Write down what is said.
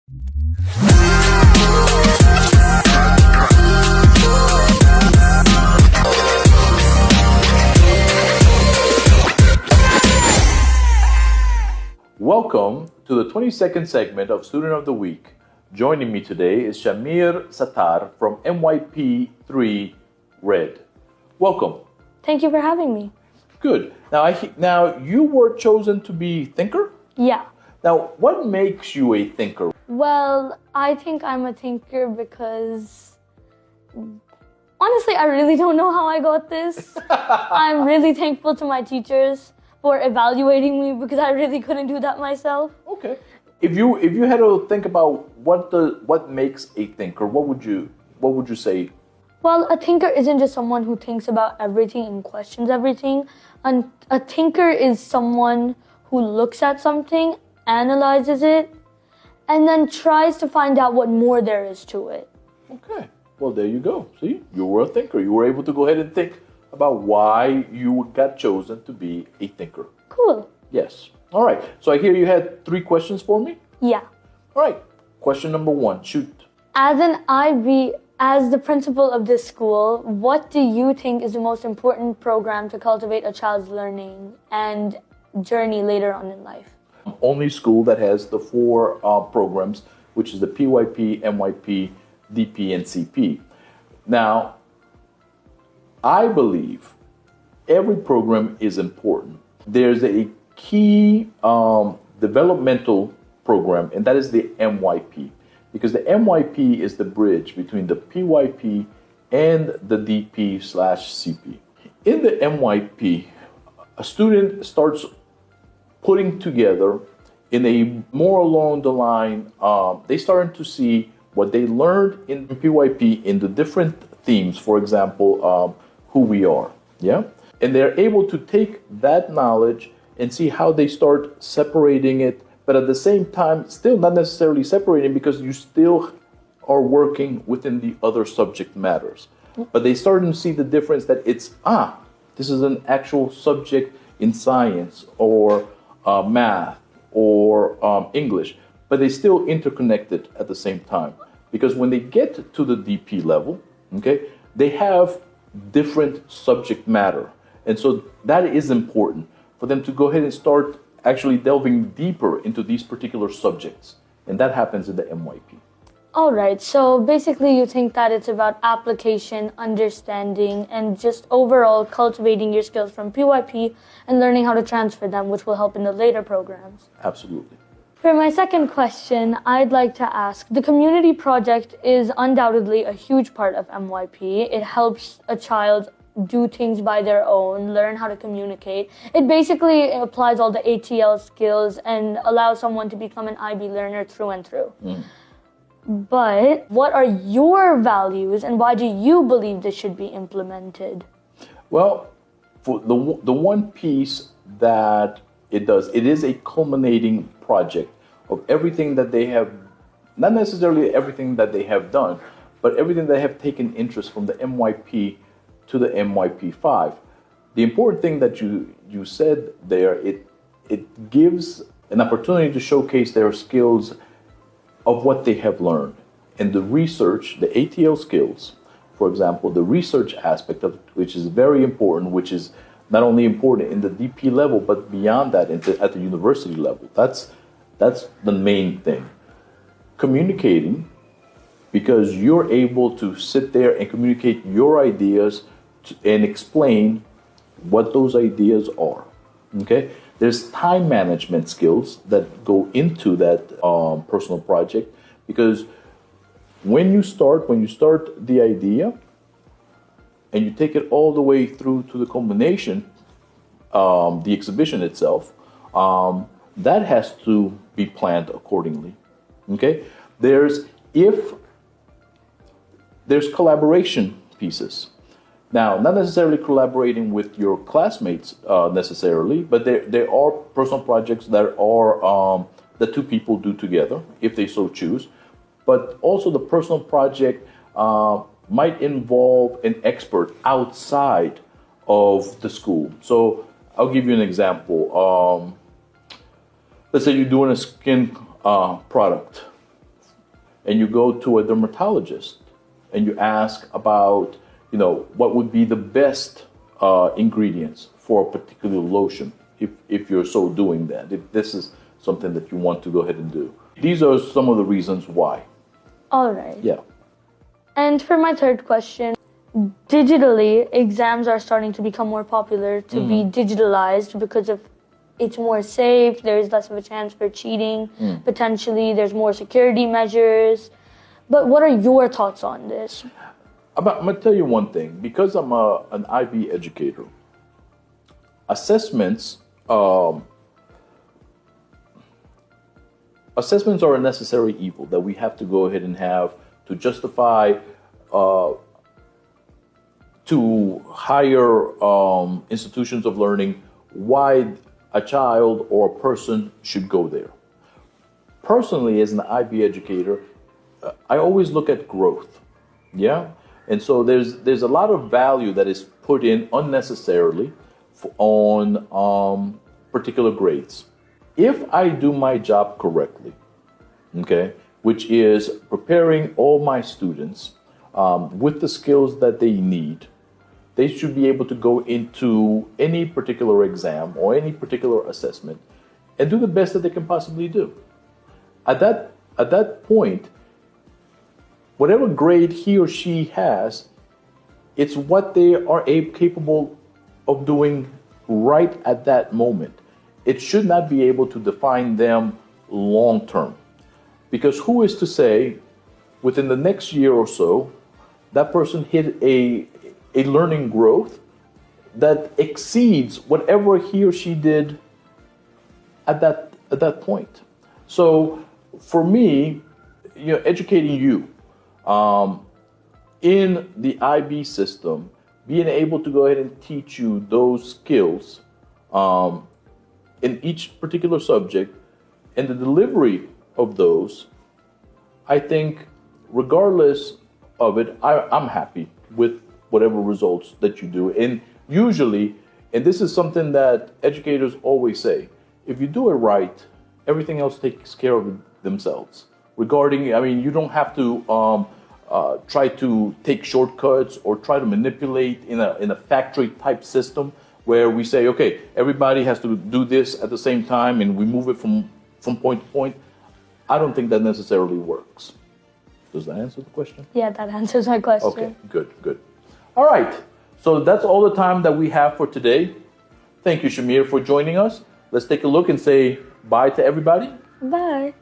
Welcome to the 22nd segment of Student of the Week. Joining me today is Shamir Sattar from MYP 3 Red. Welcome. Thank you for having me. Good. Now you were chosen to be thinker? Yeah. Now, what makes you a thinker? Well, I think I'm a thinker because honestly, I really don't know how I got this. I'm really thankful to my teachers for evaluating me because I really couldn't do that myself. Okay. If you had to think about what makes a thinker, what would you say? Well, a thinker isn't just someone who thinks about everything and questions everything. A thinker is someone who looks at something, analyzes it, and then tries to find out what more there is to it. Okay. Well, there you go. See, you were a thinker. You were able to go ahead and think about why you got chosen to be a thinker. Cool. Yes. All right. So I hear you had 3 questions for me? Yeah. All right. Question number 1. Shoot. As an IB, as the principal of this school, what do you think is the most important program to cultivate a child's learning and journey later on in life? Only school that has the 4 programs, which is the PYP, MYP, DP, and CP. Now, I believe every program is important. There's a key developmental program, and that is the MYP, because the MYP is the bridge between the PYP and the DP/CP. In the MYP, a student starts putting together in a more along the line, they started to see what they learned in PYP in the different themes, for example, who we are, yeah? And they're able to take that knowledge and see how they start separating it, but at the same time, still not necessarily separating because you still are working within the other subject matters. But they start to see the difference that it's, this is an actual subject in science or math or English, but they still interconnected at the same time. Because when they get to the DP level, okay, they have different subject matter. And so that is important for them to go ahead and start actually delving deeper into these particular subjects. And that happens in the MYP. All right, so basically you think that it's about application, understanding, and just overall cultivating your skills from PYP and learning how to transfer them, which will help in the later programs. Absolutely. For my second question, I'd like to ask, the community project is undoubtedly a huge part of MYP. It helps a child do things by their own, learn how to communicate. It basically applies all the ATL skills and allows someone to become an IB learner through and through. But what are your values and why do you believe this should be implemented? Well, for the one piece that it does, it is a culminating project of everything that they have, not necessarily everything that they have done, but everything they have taken interest from the MYP to the MYP5. The important thing that you said there, it gives an opportunity to showcase their skills of what they have learned. And the research, the ATL skills, for example, the research aspect of it, which is very important, which is not only important in the DP level, but beyond that at the university level. That's the main thing. Communicating, because you're able to sit there and communicate your ideas and explain what those ideas are. Okay? There's time management skills that go into that personal project, because when you start the idea and you take it all the way through to the culmination, the exhibition itself, that has to be planned accordingly. Okay? There's collaboration pieces. Now, not necessarily collaborating with your classmates necessarily, but there are personal projects that are that 2 people do together if they so choose. But also the personal project might involve an expert outside of the school. So I'll give you an example. Let's say you're doing a skin product and you go to a dermatologist and you ask about, what would be the best ingredients for a particular lotion, if you're so doing that, if this is something that you want to go ahead and do. These are some of the reasons why. All right. Yeah. And for my third question, digitally, exams are starting to become more popular to be digitalized because of it's more safe, there's less of a chance for cheating, potentially there's more security measures. But what are your thoughts on this? I'm going to tell you one thing. Because I'm an IB educator, assessments are a necessary evil that we have to go ahead and have to justify to higher institutions of learning why a child or a person should go there. Personally, as an IB educator, I always look at growth, yeah? And so there's a lot of value that is put in unnecessarily on particular grades. If I do my job correctly, okay, which is preparing all my students with the skills that they need, they should be able to go into any particular exam or any particular assessment and do the best that they can possibly do. At that point, whatever grade he or she has, it's what they are capable of doing right at that moment. It should not be able to define them long term. Because who is to say within the next year or so, that person hit a learning growth that exceeds whatever he or she did at that point. So for me, educating you in the IB system, being able to go ahead and teach you those skills in each particular subject and the delivery of those, I think regardless of it, I'm happy with whatever results that you do. And usually, and this is something that educators always say, if you do it right, everything else takes care of themselves. You don't have to try to take shortcuts or try to manipulate in a factory type system where we say, okay, everybody has to do this at the same time and we move it from point to point. I don't think that necessarily works. Does that answer the question? Yeah, that answers my question. Okay, good. All right, so that's all the time that we have for today. Thank you, Shamir, for joining us. Let's take a look and say bye to everybody. Bye.